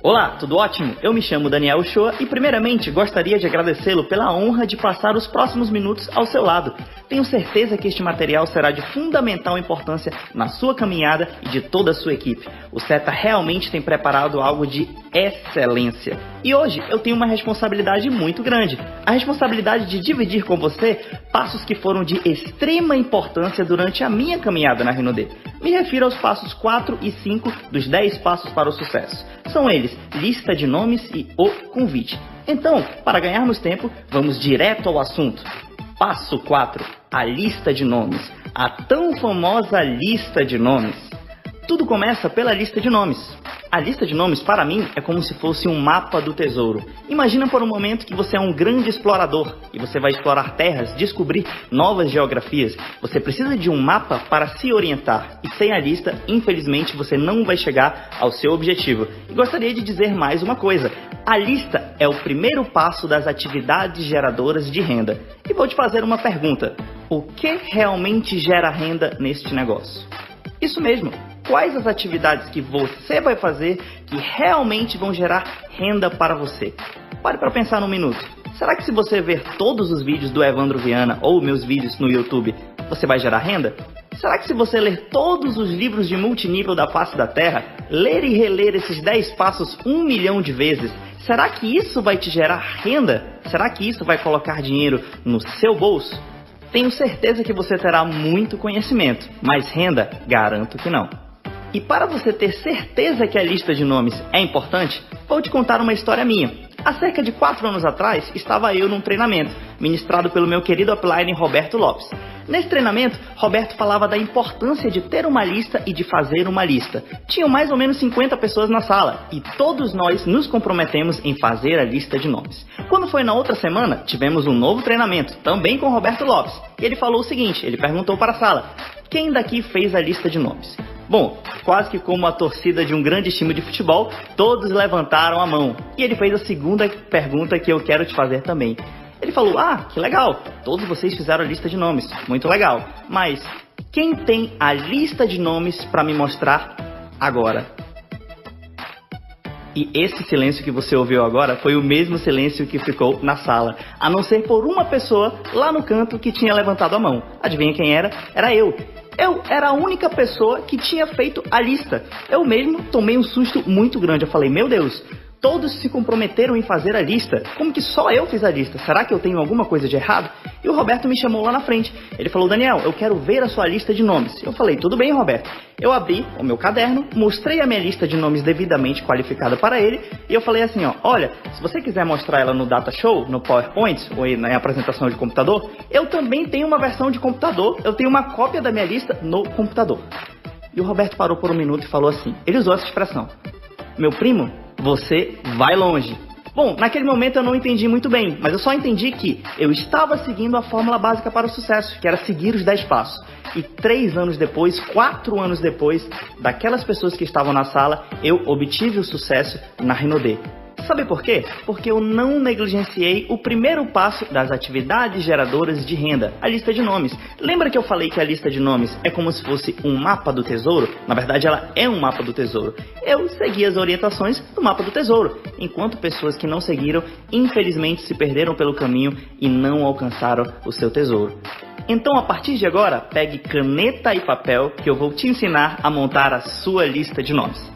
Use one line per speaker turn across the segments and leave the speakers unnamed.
Olá, tudo ótimo? Eu me chamo Daniel Uchoa e primeiramente gostaria de agradecê-lo pela honra de passar os próximos minutos ao seu lado. Tenho certeza que este material será de fundamental importância na sua caminhada e de toda a sua equipe. O SETA realmente tem preparado algo de excelência. E hoje eu tenho uma responsabilidade muito grande. A responsabilidade de dividir com você passos que foram de extrema importância durante a minha caminhada na Rinode. Me refiro aos passos 4 e 5 dos 10 passos para o sucesso. São eles, lista de nomes e o convite. Então, para ganharmos tempo, vamos direto ao assunto. Passo 4, a lista de nomes. A tão famosa lista de nomes. Tudo começa pela lista de nomes. A lista de nomes, para mim, é como se fosse um mapa do tesouro. Imagina por um momento que você é um grande explorador e você vai explorar terras, descobrir novas geografias. Você precisa de um mapa para se orientar e sem a lista, infelizmente, você não vai chegar ao seu objetivo. E gostaria de dizer mais uma coisa. A lista é o primeiro passo das atividades geradoras de renda. E vou te fazer uma pergunta. O que realmente gera renda neste negócio? Isso mesmo. Quais as atividades que você vai fazer que realmente vão gerar renda para você? Pare para pensar um minuto. Será que se você ver todos os vídeos do Evandro Viana ou meus vídeos no YouTube, você vai gerar renda? Será que se você ler todos os livros de multinível da face da Terra, ler e reler esses 10 passos 1 milhão de vezes, será que isso vai te gerar renda? Será que isso vai colocar dinheiro no seu bolso? Tenho certeza que você terá muito conhecimento, mas renda, garanto que não. E para você ter certeza que a lista de nomes é importante, vou te contar uma história minha. Há cerca de 4 anos atrás, estava eu num treinamento, ministrado pelo meu querido upline Roberto Lopes. Nesse treinamento, Roberto falava da importância de ter uma lista e de fazer uma lista. Tinham mais ou menos 50 pessoas na sala, e todos nós nos comprometemos em fazer a lista de nomes. Quando foi na outra semana, tivemos um novo treinamento, também com Roberto Lopes. E ele falou o seguinte, ele perguntou para a sala, quem daqui fez a lista de nomes? Bom, quase que como a torcida de um grande time de futebol, todos levantaram a mão. E ele fez a segunda pergunta que eu quero te fazer também. Ele falou, que legal, todos vocês fizeram a lista de nomes, muito legal. Mas quem tem a lista de nomes para me mostrar agora? E esse silêncio que você ouviu agora foi o mesmo silêncio que ficou na sala, a não ser por uma pessoa lá no canto que tinha levantado a mão. Adivinha quem era? Era eu. Eu era a única pessoa que tinha feito a lista. Eu mesmo tomei um susto muito grande. Eu falei, meu Deus, todos se comprometeram em fazer a lista. Como que só eu fiz a lista? Será que eu tenho alguma coisa de errado? E o Roberto me chamou lá na frente. Ele falou, Daniel, eu quero ver a sua lista de nomes. Eu falei, tudo bem, Roberto. Eu abri o meu caderno, mostrei a minha lista de nomes devidamente qualificada para ele. E eu falei assim, olha, se você quiser mostrar ela no Data Show, no PowerPoint, ou na apresentação de computador, eu também tenho uma versão de computador. Eu tenho uma cópia da minha lista no computador. E o Roberto parou por um minuto e falou assim, ele usou essa expressão, meu primo, você vai longe. Bom, naquele momento eu não entendi muito bem, mas eu só entendi que eu estava seguindo a fórmula básica para o sucesso, que era seguir os 10 passos. E 3 anos depois, 4 anos depois, daquelas pessoas que estavam na sala, eu obtive o sucesso na Rinode. Sabe por quê? Porque eu não negligenciei o primeiro passo das atividades geradoras de renda, a lista de nomes. Lembra que eu falei que a lista de nomes é como se fosse um mapa do tesouro? Na verdade, ela é um mapa do tesouro. Eu segui as orientações do mapa do tesouro, enquanto pessoas que não seguiram, infelizmente, se perderam pelo caminho e não alcançaram o seu tesouro. Então, a partir de agora, pegue caneta e papel que eu vou te ensinar a montar a sua lista de nomes.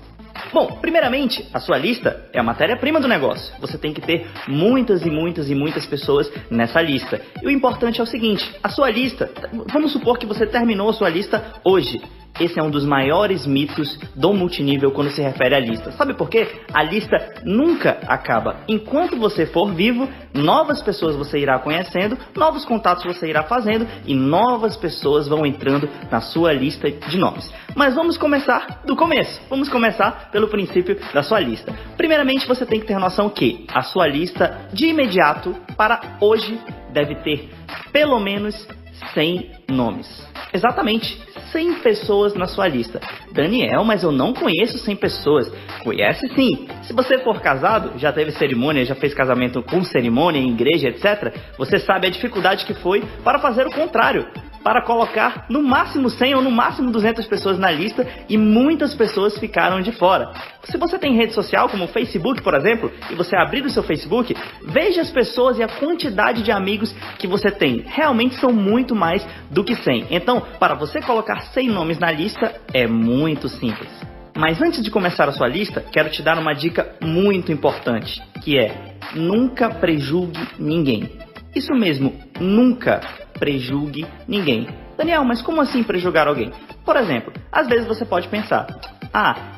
Bom, primeiramente, a sua lista é a matéria-prima do negócio. Você tem que ter muitas e muitas e muitas pessoas nessa lista. E o importante é o seguinte, a sua lista, vamos supor que você terminou a sua lista hoje. Esse é um dos maiores mitos do multinível quando se refere à lista. Sabe por quê? A lista nunca acaba. Enquanto você for vivo, novas pessoas você irá conhecendo, novos contatos você irá fazendo e novas pessoas vão entrando na sua lista de nomes. Mas vamos começar do começo. Vamos começar pelo princípio da sua lista. Primeiramente, você tem que ter noção que a sua lista de imediato para hoje deve ter pelo menos 100 nomes. Exatamente, 100 pessoas na sua lista. Daniel, mas eu não conheço 100 pessoas. Conhece sim. Se você for casado, já teve cerimônia, já fez casamento com cerimônia, em igreja, etc., você sabe a dificuldade que foi para fazer o contrário. para colocar no máximo 100 ou no máximo 200 pessoas na lista e muitas pessoas ficaram de fora. Se você tem rede social como o Facebook, por exemplo, e você abrir o seu Facebook, veja as pessoas e a quantidade de amigos que você tem. Realmente são muito mais do que 100. Então, para você colocar 100 nomes na lista, é muito simples. Mas antes de começar a sua lista, quero te dar uma dica muito importante, que é: nunca prejulgue ninguém. Isso mesmo, nunca prejulgue ninguém. Daniel, mas como assim prejulgar alguém? Por exemplo, às vezes você pode pensar: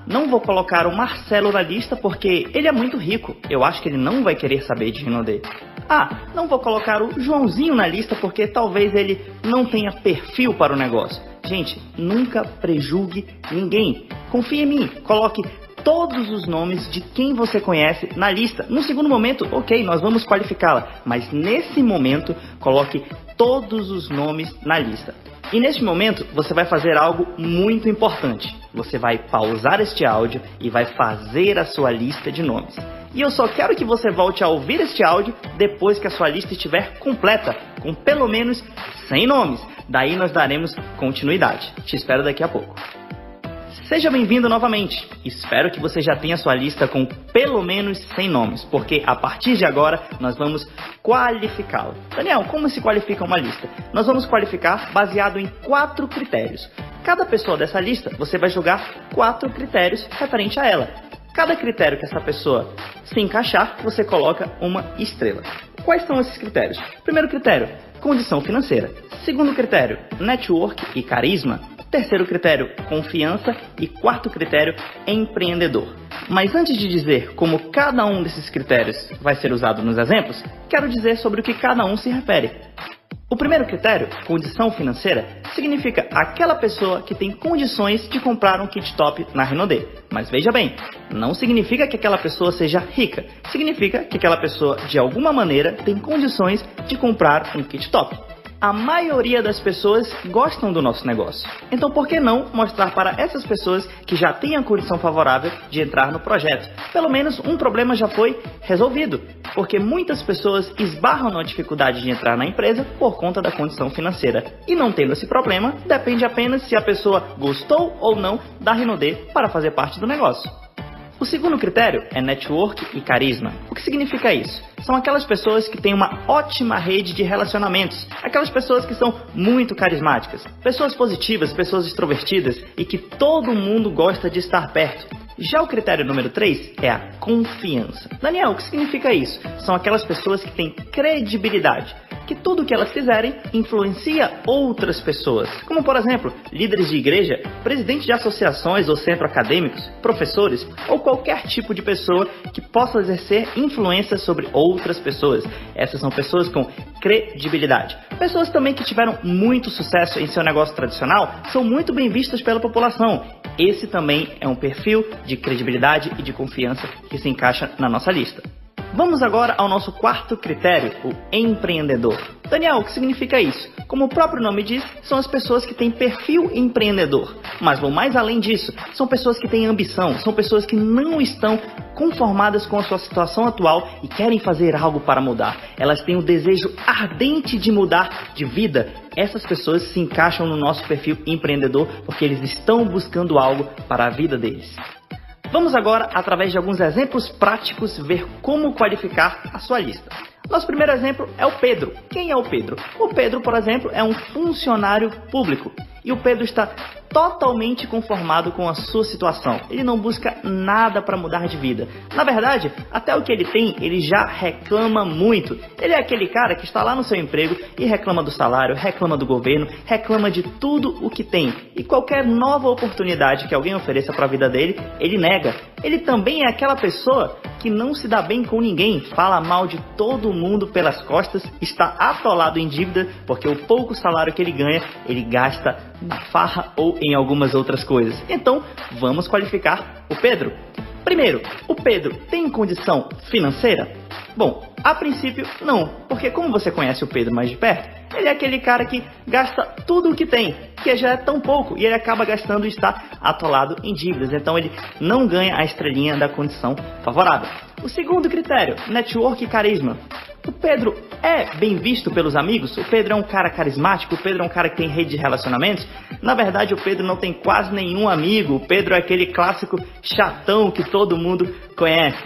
não vou colocar o Marcelo na lista porque ele é muito rico, eu acho que ele não vai querer saber de Rinodê. Não vou colocar o Joãozinho na lista porque talvez ele não tenha perfil para o negócio. Gente, nunca prejulgue ninguém. Confie em mim, coloque todos os nomes de quem você conhece na lista. No segundo momento, ok, nós vamos qualificá-la, mas nesse momento, coloque todos os nomes na lista. E neste momento, você vai fazer algo muito importante. Você vai pausar este áudio e vai fazer a sua lista de nomes. E eu só quero que você volte a ouvir este áudio depois que a sua lista estiver completa, com pelo menos 100 nomes. Daí nós daremos continuidade. Te espero daqui a pouco. Seja bem-vindo novamente. Espero que você já tenha sua lista com pelo menos 100 nomes, porque a partir de agora nós vamos qualificá-la. Daniel, como se qualifica uma lista? Nós vamos qualificar baseado em 4 critérios. Cada pessoa dessa lista, você vai jogar 4 critérios referente a ela. Cada critério que essa pessoa se encaixar, você coloca uma estrela. Quais são esses critérios? Primeiro critério, condição financeira. Segundo critério, network e carisma. Terceiro critério, confiança. E quarto critério, empreendedor. Mas antes de dizer como cada um desses critérios vai ser usado nos exemplos, quero dizer sobre o que cada um se refere. O primeiro critério, condição financeira, significa aquela pessoa que tem condições de comprar um kit top na Rinodê. Mas veja bem, não significa que aquela pessoa seja rica. Significa que aquela pessoa, de alguma maneira, tem condições de comprar um kit top. A maioria das pessoas gostam do nosso negócio. Então, por que não mostrar para essas pessoas que já têm a condição favorável de entrar no projeto? Pelo menos um problema já foi resolvido, porque muitas pessoas esbarram na dificuldade de entrar na empresa por conta da condição financeira. E não tendo esse problema, depende apenas se a pessoa gostou ou não da Rinodê para fazer parte do negócio. O segundo critério é network e carisma. O que significa isso? São aquelas pessoas que têm uma ótima rede de relacionamentos, aquelas pessoas que são muito carismáticas, pessoas positivas, pessoas extrovertidas e que todo mundo gosta de estar perto. Já o critério número 3 é a confiança. Daniel, o que significa isso? São aquelas pessoas que têm credibilidade, que tudo que elas fizerem influencia outras pessoas, como por exemplo, líderes de igreja, presidentes de associações ou centros acadêmicos, professores ou qualquer tipo de pessoa que possa exercer influência sobre outras pessoas. Essas são pessoas com credibilidade. Pessoas também que tiveram muito sucesso em seu negócio tradicional são muito bem vistas pela população. Esse também é um perfil de credibilidade e de confiança que se encaixa na nossa lista. Vamos agora ao nosso quarto critério, o empreendedor. Daniel, o que significa isso? Como o próprio nome diz, são as pessoas que têm perfil empreendedor. Mas vão mais além disso, são pessoas que têm ambição, são pessoas que não estão conformadas com a sua situação atual e querem fazer algo para mudar. Elas têm o desejo ardente de mudar de vida. Essas pessoas se encaixam no nosso perfil empreendedor porque eles estão buscando algo para a vida deles. Vamos agora, através de alguns exemplos práticos, ver como qualificar a sua lista. Nosso primeiro exemplo é o Pedro. Quem é o Pedro? O Pedro, por exemplo, é um funcionário público. E o Pedro está totalmente conformado com a sua situação. Ele não busca nada para mudar de vida. Na verdade, até o que ele tem, ele já reclama muito. Ele é aquele cara que está lá no seu emprego e reclama do salário, reclama do governo, reclama de tudo o que tem. E qualquer nova oportunidade que alguém ofereça para a vida dele, ele nega. Ele também é aquela pessoa que não se dá bem com ninguém, fala mal de todo mundo pelas costas, está atolado em dívida porque o pouco salário que ele ganha, ele gasta na farra ou em algumas outras coisas. Então, vamos qualificar o Pedro. Primeiro, o Pedro tem condição financeira? Bom, a princípio não, porque como você conhece o Pedro mais de perto, ele é aquele cara que gasta tudo o que tem, que já é tão pouco, e ele acaba gastando e está atolado em dívidas, então ele não ganha a estrelinha da condição favorável. O segundo critério, network e carisma. O Pedro é bem visto pelos amigos? O Pedro é um cara carismático? O Pedro é um cara que tem rede de relacionamentos? Na verdade, o Pedro não tem quase nenhum amigo. O Pedro é aquele clássico chatão que todo mundo conhece.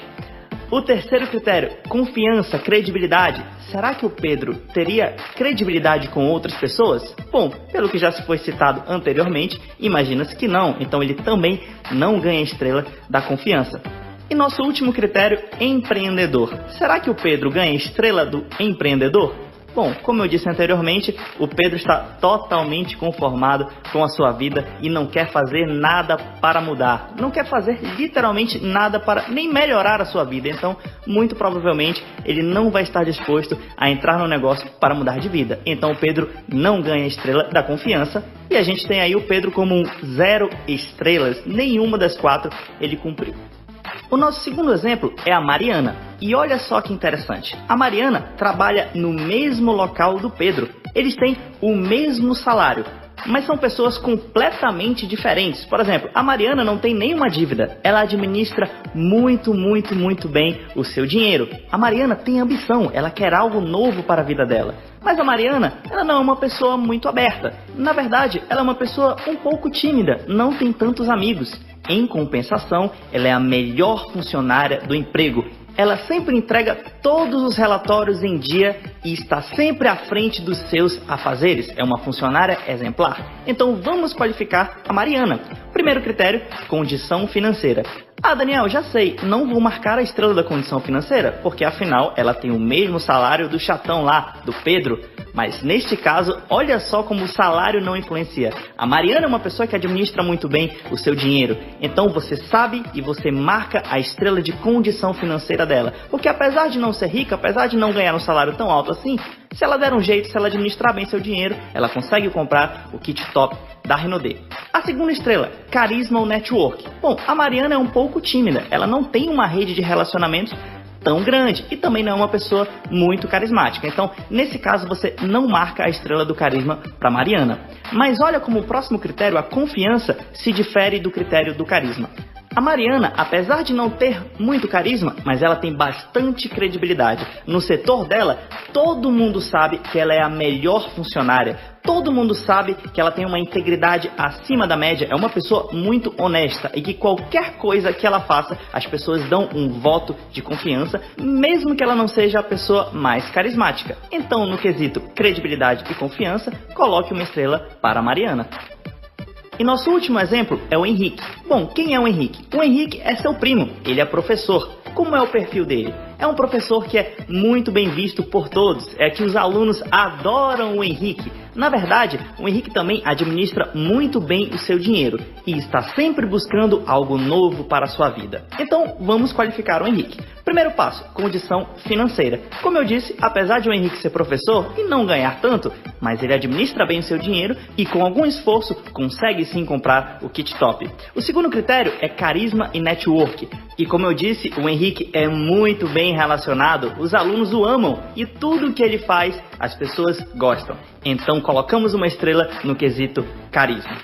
O terceiro critério, confiança, credibilidade. Será que o Pedro teria credibilidade com outras pessoas? Bom, pelo que já se foi citado anteriormente, imagina-se que não. Então ele também não ganha estrela da confiança. E nosso último critério, empreendedor. Será que o Pedro ganha estrela do empreendedor? Bom, como eu disse anteriormente, o Pedro está totalmente conformado com a sua vida e não quer fazer nada para mudar. Não quer fazer literalmente nada para nem melhorar a sua vida. Então, muito provavelmente, ele não vai estar disposto a entrar no negócio para mudar de vida. Então, o Pedro não ganha a estrela da confiança. E a gente tem aí o Pedro como um 0 estrelas. Nenhuma das 4 ele cumpriu. O nosso segundo exemplo é a Mariana. E olha só que interessante. A Mariana trabalha no mesmo local do Pedro. Eles têm o mesmo salário, mas são pessoas completamente diferentes. Por exemplo, a Mariana não tem nenhuma dívida. Ela administra muito bem o seu dinheiro. A Mariana tem ambição. Ela quer algo novo para a vida dela. Mas a Mariana, ela não é uma pessoa muito aberta. Na verdade, ela é uma pessoa um pouco tímida. Não tem tantos amigos. Em compensação, ela é a melhor funcionária do emprego. Ela sempre entrega todos os relatórios em dia e está sempre à frente dos seus afazeres. É uma funcionária exemplar. Então vamos qualificar a Mariana. Primeiro critério, condição financeira. Ah, Daniel, já sei, não vou marcar a estrela da condição financeira, porque afinal ela tem o mesmo salário do chatão lá, do Pedro. Mas neste caso, olha só como o salário não influencia. A Mariana é uma pessoa que administra muito bem o seu dinheiro. Então você sabe e você marca a estrela de condição financeira dela. Porque apesar de não ser rica, apesar de não ganhar um salário tão alto assim, se ela der um jeito, se ela administrar bem seu dinheiro, ela consegue comprar o kit top da Renaudet. A segunda estrela, carisma ou network. Bom, a Mariana é um pouco tímida. Ela não tem uma rede de relacionamentos tão grande e também não é uma pessoa muito carismática. Então, nesse caso, você não marca a estrela do carisma para Mariana. Mas olha como o próximo critério, a confiança, se difere do critério do carisma. A Mariana, apesar de não ter muito carisma, mas ela tem bastante credibilidade. No setor dela, todo mundo sabe que ela é a melhor funcionária. Todo mundo sabe que ela tem uma integridade acima da média. É uma pessoa muito honesta e que qualquer coisa que ela faça, as pessoas dão um voto de confiança, mesmo que ela não seja a pessoa mais carismática. Então, no quesito credibilidade e confiança, coloque uma estrela para a Mariana. E nosso último exemplo é o Henrique. Bom, quem é o Henrique? O Henrique é seu primo, ele é professor. Como é o perfil dele? É um professor que é muito bem visto por todos, é que os alunos adoram o Henrique. Na verdade, o Henrique também administra muito bem o seu dinheiro e está sempre buscando algo novo para a sua vida. Então, vamos qualificar o Henrique. Primeiro passo, condição financeira. Como eu disse, apesar de o Henrique ser professor e não ganhar tanto, mas ele administra bem o seu dinheiro e com algum esforço consegue sim comprar o kit top. O segundo critério é carisma e network. E como eu disse, o Henrique é muito bem relacionado, os alunos o amam e tudo que ele faz as pessoas gostam. Então colocamos uma estrela no quesito carisma.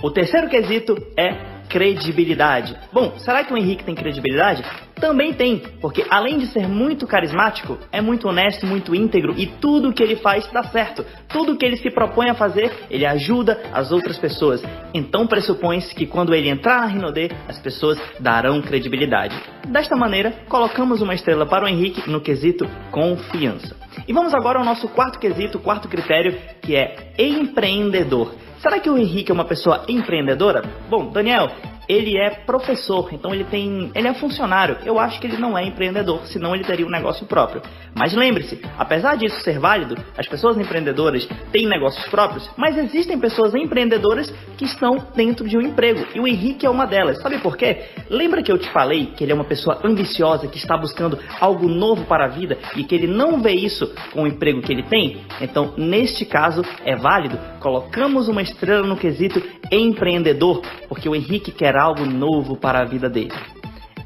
O terceiro quesito é credibilidade. Bom, será que o Henrique tem credibilidade? Também tem, porque além de ser muito carismático, é muito honesto, muito íntegro e tudo que ele faz dá certo. Tudo que ele se propõe a fazer, ele ajuda as outras pessoas. Então pressupõe-se que quando ele entrar na Renaudet, as pessoas darão credibilidade. Desta maneira, colocamos uma estrela para o Henrique no quesito confiança. E vamos agora ao nosso quarto quesito, quarto critério, que é empreendedor. Será que o Henrique é uma pessoa empreendedora? Bom, Daniel, ele é professor, então ele é funcionário. Eu acho que ele não é empreendedor, senão ele teria um negócio próprio. Mas lembre-se, apesar disso ser válido, as pessoas empreendedoras têm negócios próprios, mas existem pessoas empreendedoras que estão dentro de um emprego, e o Henrique é uma delas. Sabe por quê? Lembra que eu te falei que ele é uma pessoa ambiciosa, que está buscando algo novo para a vida e que ele não vê isso com o emprego que ele tem? Então, neste caso, é válido. Colocamos uma estrela no quesito empreendedor, porque o Henrique quer algo novo para a vida dele.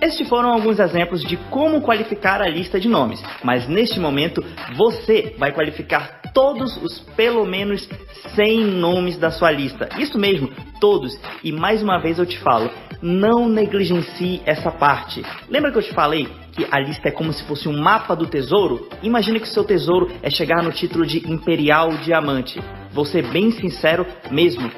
Estes foram alguns exemplos de como qualificar a lista de nomes, mas neste momento você vai qualificar todos os pelo menos 100 nomes da sua lista. Isso mesmo, todos. E mais uma vez eu te falo, não negligencie essa parte. Lembra que eu te falei que a lista é como se fosse um mapa do tesouro? Imagine que o seu tesouro é chegar no título de Imperial Diamante. Vou ser bem sincero mesmo.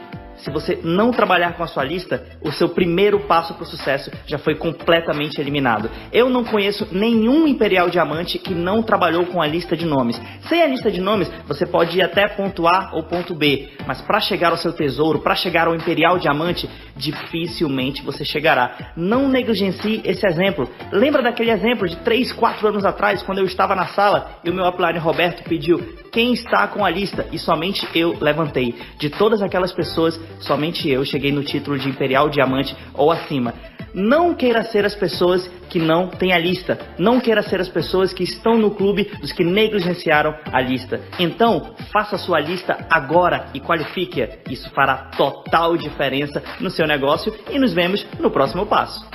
Se você não trabalhar com a sua lista, o seu primeiro passo para o sucesso já foi completamente eliminado. Eu não conheço nenhum Imperial Diamante que não trabalhou com a lista de nomes. Sem a lista de nomes, você pode ir até ponto A ou ponto B, mas para chegar ao seu tesouro, para chegar ao Imperial Diamante, dificilmente você chegará. Não negligencie esse exemplo. Lembra daquele exemplo de 3, 4 anos atrás, quando eu estava na sala e o meu upline Roberto pediu quem está com a lista e somente eu levantei. De todas aquelas pessoas, somente eu cheguei no título de Imperial Diamante ou acima. Não queira ser as pessoas que não têm a lista. Não queira ser as pessoas que estão no clube dos que negligenciaram a lista. Então, faça a sua lista agora e qualifique-a. Isso fará total diferença no seu negócio e nos vemos no próximo passo.